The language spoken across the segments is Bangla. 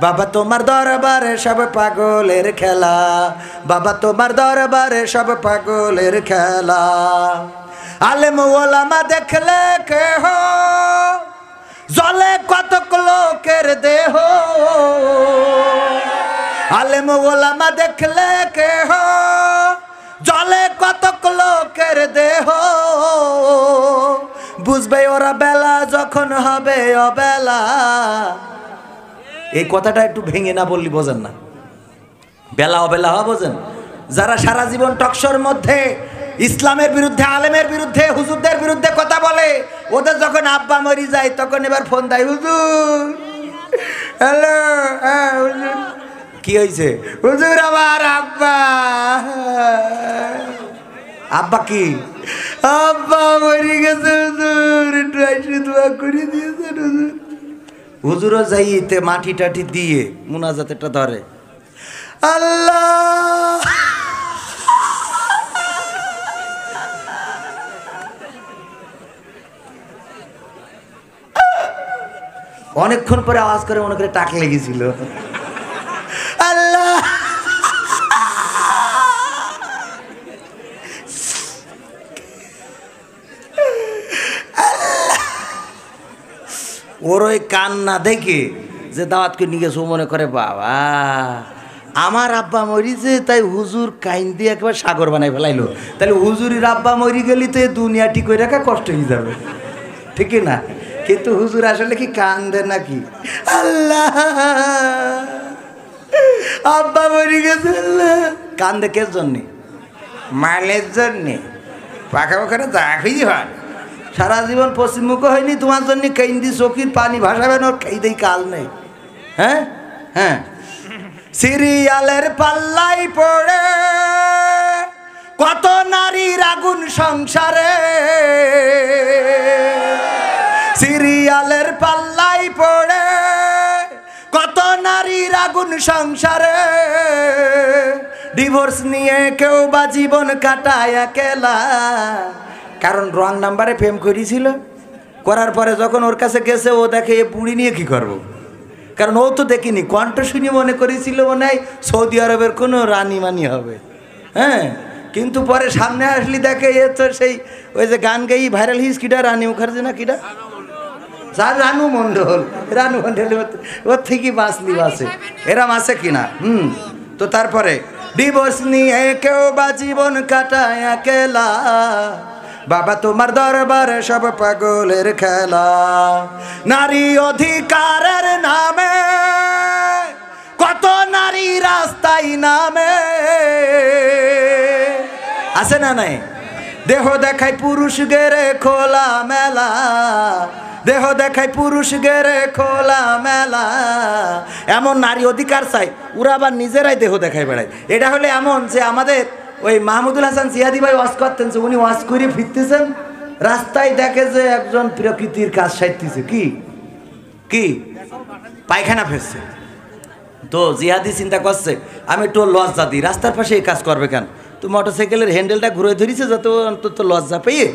বাবা তোমার দরবারে সব পাগলের খেলা, বাবা তোমার দরবারে সব পাগলের খেলা। আলেম ওলামা দেখলে কেহ জলে কতক লোকের দেহ, আলেম ওলামা দেখলে কেহ জলে কতক লোকের দেহ, বুঝবে ওরা বেলা যখন হবে অবেলা। এই কথাটা একটু ভেঙে না বললি বোঝেন না, বেলা অবেলা হওয়া বোঝেন। যারা সারা জীবন টকশোর মধ্যে ইসলামের বিরুদ্ধে, আলেমের বিরুদ্ধে, হুজুরদের বিরুদ্ধে কথা বলে, ওদের যখন আব্বা মরি যায় তখন এবার ফোন দেয়, হুজুর হ্যালো, হ্যাঁ হুজুর কি হয়েছে? হুজুর আমার আব্বা। আব্বা কি? আব্বা মরি গেছে হুজুর, একটু আইসে দোয়া করে দিয়েছেন হুজুর। হুজুরও যাইতে মাটি টাটি দিয়ে মুনাজাতেটা ধরে, আল্লাহ অনেকক্ষণ পরে আওয়াজ করে মনে করে টাক লেগেছিল, আল্লাহ ওর ওই কান্না দেখে যে দাওয়াত করে নিয়ে গেছে, ও মনে করে বাবা আমার আব্বা মরিছে, তাই হুজুর কাইন দিয়ে একবার সাগর বানাই ফেলাইলো, তাহলে হুজুরের আব্বা মরি গেলি তো দুনিয়া ঠিক করে রাখা কষ্ট হয়ে যাবে, ঠিক না? কিন্তু হুজুর আসলে কি কান্দে নাকি? আল্লাহ আব্বা মরি গেছে, কান্দে কে জন্যে? মালের জন্যে, পাখা পাখারে যা খুঁজি হয়। সারা জীবন পশ্চিমমুখ হয়নি তোমার জন্য, কেন্দি চোখির পানি ভাসাবেন, ওর খেয়ে দেই কাল নেই। হ্যাঁ হ্যাঁ, সিরিয়ালের পাল্লাই পড়ে কত নারীর আগুন সংসারে, সিরিয়ালের পাল্লাই পড়ে কত নারীর আগুন সংসারে, ডিভোর্স নিয়ে কেউ বা জীবন কাটায় একেলা, কারণ রং নাম্বারে প্রেম করেছিল, করার পরে যখন ওর কাছে গেছে ও দেখে এ বুড়ি নিয়ে কি করব, কারণ ও তো দেখিনি, কণ্ঠ শুনি মনে করেছিল মনে হয় সৌদি আরবের কোনো রানী মানি হবে। হ্যাঁ, কিন্তু পরে সামনে আসলি দেখে এ তো সেই ওই যে গান গাই ভাইরাল হিস কিটা, রানী মুখার্জি না কিটা, রানু মণ্ডল, রানু মণ্ডল, ওর থেকে বাঁচলি বাসে এরাম আছে কিনা। তো তারপরে ডিভোর্স নিয়ে কেউ বা জীবন কাটায় একেলা, বাবা তোমার দরবারে সব পাগলের খেলা। নারী অধিকারের নামে কত নারী রাস্তায় নামে, আছে না নাই? দেহ দেখায় পুরুষ গেরে খোলা মেলা, দেহ দেখায় পুরুষ গেরে খোলা মেলা, এমন নারী অধিকার চাই, ওরা আবার নিজেরাই দেহ দেখায় বেড়ায়। এটা হলে এমন যে আমাদের ওই মাহমুদুল হাসান জিহাদি ভাই ওয়াজ করতেন, উনি ওয়াজ করে ফিরতেছেন, রাস্তায় দেখে যে একজন প্রকৃতির কাজ সাইতেছে, কি কি পায়খানা ফেলছে। তো জিহাদি চিন্তা করছে আমি একটু লজ্জা দিই, রাস্তার পাশে এই কাজ করবে কেন? তো মোটরসাইকেলের হ্যান্ডেলটা ঘুরে ধরেছে যাতে অন্তত লজ্জা পেয়ে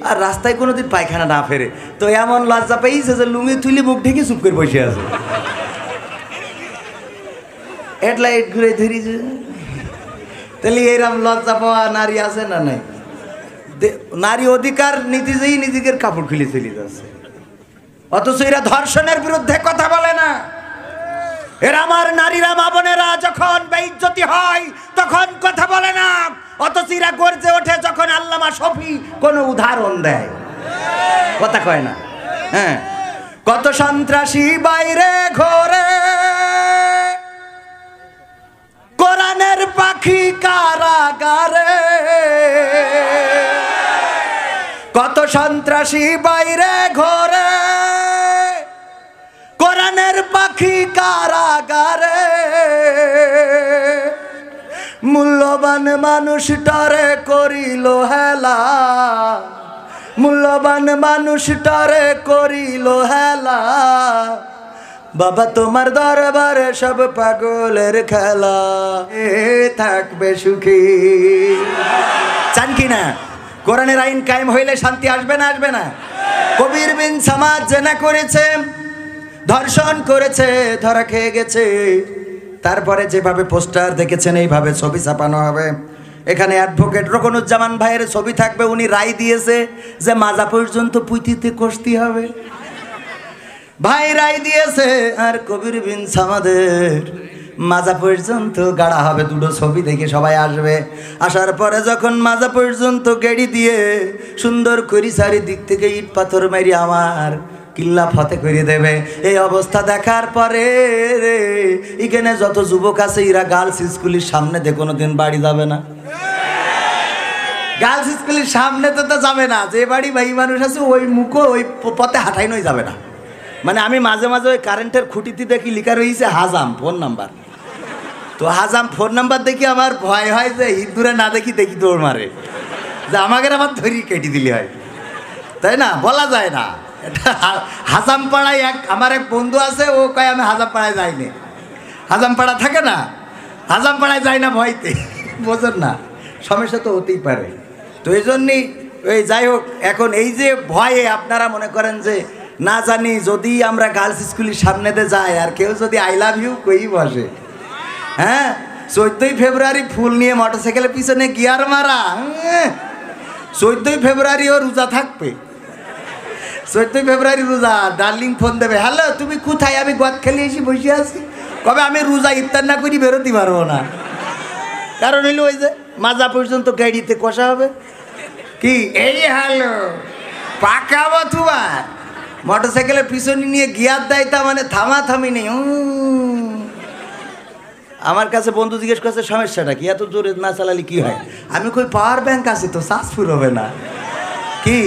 আর রাস্তায় কোনোদিন পায়খানা না ফেরে। তো এমন লজ্জা পেয়েছে যে লুঙ্গি তুলি মুখ ঢেকে চুপ করে বসে আছে, হেডলাইট ঘুরে ধরেছে। তাহলে এরকম লজ্জা পাওয়া নারী আছে না নাই? নারী অধিকার নিজেই নিজেদের কাপড় খুলে চলে যাচ্ছে, অথচ এরা ধর্ষণের বিরুদ্ধে কথা বলে না। এরা আমার নারীরা মা বোনেরা যখন বেইজ্জতি হয় তখন কথা বলে না, অথচ এরা গর্জে ওঠে যখন আল্লামা শফি কোনো উদাহরণ দেয়, কথা কয় না। হ্যাঁ, কত সন্ত্রাসী বাইরে ঘোরে, কোরআনের পাখি কারাগারে, কত সন্ত্রাসী বাইরে ঘোরে, কোরআনের পাখি কারাগারে, মূল্যবান মানুষটারে করিল হেলা, মূল্যবান মানুষটারে করিল হেলা, বাবা তোমার দরবারে সব পাগলের খেলা, এ থাকবে সুখী। চান কি না? কোরআনের আইন কায়েম হইলে শান্তি আসবে না? আসবে না? কবির বিন সামাদ জেনা করেছে, ধর্ষণ করেছে, ধরা খেয়ে গেছে। তারপরে যেভাবে পোস্টার দেখেছেন এইভাবে ছবি ছাপানো হবে। এখানে অ্যাডভোকেট রকনুজ্জামান ভাইয়ের ছবি থাকবে, উনি রায় দিয়েছে যে মাজা পর্যন্ত পুঁতিতে কষতে হবে। ভাই রায় দিয়েছে, আর কবির বিন সামাদের মাজা পর্যন্ত গাড়া হবে। দুটো ছবি দেখে সবাই আসবে। আসার পরে যখন মাজা পর্যন্ত গেড়ি দিয়ে সুন্দর করি চারিদিক থেকে ইট পাথর মারি আমার কিল্লা ফতে করে দেবে। এই অবস্থা দেখার পরে এখানে যত যুবক আছে এরা গার্লস স্কুলের সামনে দিয়ে কোনোদিন বাড়ি যাবে না। গার্লস স্কুলের সামনে তো যাবে না। যে বাড়ি ভাই মানুষ আছে ওই মুখো ওই পথে হাঁটাই নই যাবে না। মানে আমি মাঝে মাঝে ওই কারেন্টের খুঁটিতে দেখি লেখা রয়েছে হাজাম ফোন নাম্বার। তো হাজাম ফোন নাম্বার দেখি আমার ভয় হয় যে হিন্দুরা না দেখি দেখি দৌড় মারে, যে আমাকে আবার ধরি কেটে দিলে হয়, তাই না? বলা যায় না। এটা হাজাম পাড়ায় আমার এক বন্ধু আছে, ও কয় আমি হাজাম পাড়ায় যাইনি। হাজাম পাড়া থাকে না, হাজাম পাড়ায় যাই না ভয়তে, বোঝেন না? সমস্যা তো হতেই পারে। তো এই জন্যই ওই যাই হোক, এখন এই যে ভয়ে আপনারা মনে করেন যে না জানি যদি আমরা গার্লস স্কুলের সামনেতে যাই আর কেউ যদি আই লাভ ইউ কই বসে, হ্যাঁ 14ই ফেব্রুয়ারি ফুল নিয়ে মোটরসাইকেলের পিছনে গিয়ার মারা, 14ই ফেব্রুয়ারিও রোজা থাকবে। 14ই ফেব্রুয়ারি রোজা, ডার্লিং ফোন দেবে, হ্যালো তুমি কোথায়? আমি গদ খেলে এসে বসে আছি। কবে আমি রোজা ইফতার না করি বেরোতে পারবো না। কারণ হইলো ওই যে মাজা পর্যন্ত গাড়িতে কষা হবে। কি এই হ্যালো পাকাবো তোমার মোটরসাইকেলের পিছনে নিয়ে গিয়ার দেয়, তা মানে থামাথামি নেই। আমার কাছে বন্ধু জিজ্ঞেস করছে সমস্যাটা কি, এত জোরে না চালালে কি হয়? আমি কই পাওয়ার ব্যাংক আছে তো, চার্জ ফুল হবে না কি।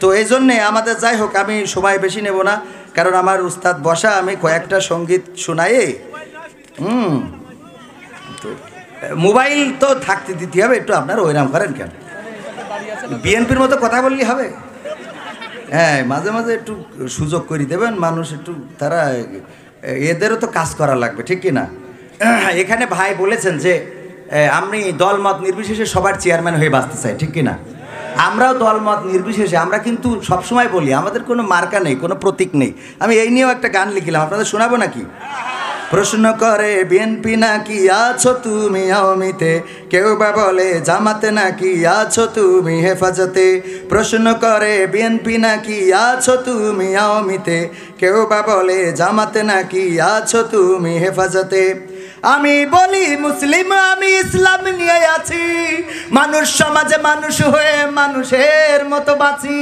তো এই জন্যে আমাদের যাই হোক, আমি সময় বেশি নেব না, কারণ আমার উস্তাদ বসা, আমি কয়েকটা সঙ্গীত শোনাই। তো মোবাইল তো থাকতে দিতে হবে একটু, আপনারা ওইরাম করেন কেন? বিএনপির মতো কথা বললেই হবে? হ্যাঁ, মাঝে মাঝে একটু সুযোগ করে দেবেন, মানুষ একটু, তারা এদেরও তো কাজ করা লাগবে, ঠিক কি না? এখানে ভাই বলেছেন যে আমি দলমত নির্বিশেষে সবার চেয়ারম্যান হয়ে বাঁচতে চাই, ঠিক কি না? আমরাও দলমত নির্বিশেষে, আমরা কিন্তু সবসময় বলি আমাদের কোনো মার্কা নেই, কোনো প্রতীক নেই। আমি এই নিয়েও একটা গান লিখিলাম, আপনাদের শোনাবো নাকি? প্রশ্ন করে বিএনপি নাকি আছো তুমি আওয়ামীতে, কেউ বা বলে জামাতে নাকি আছো তুমি হেফাজতে। প্রশ্ন করে বিএনপি নাকি আছো তুমি আওয়ামীতে, কেউ বা বলে জামাতে নাকি আছো তুমি হেফাজতে। আমি বলি মুসলিম, আমি ইসলাম নিয়ে আছি, মানুষ সমাজে মানুষ হয়ে মানুষের মতো বাঁচি।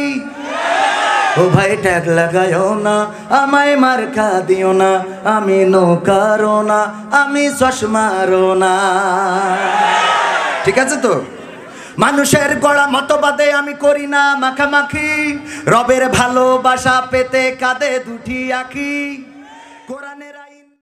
ও ভাই ট্যাগ লাগায়ও না, আমায় মার্কা দিও না, আমি নৌকারও না, আমি চশমারও না। ঠিক আছে তো? মানুষের গড়া মতবাদে আমি করি না মাখামাখি, রবের ভালোবাসা পেতে কাঁধে দুটি আঁখি। কোরআনের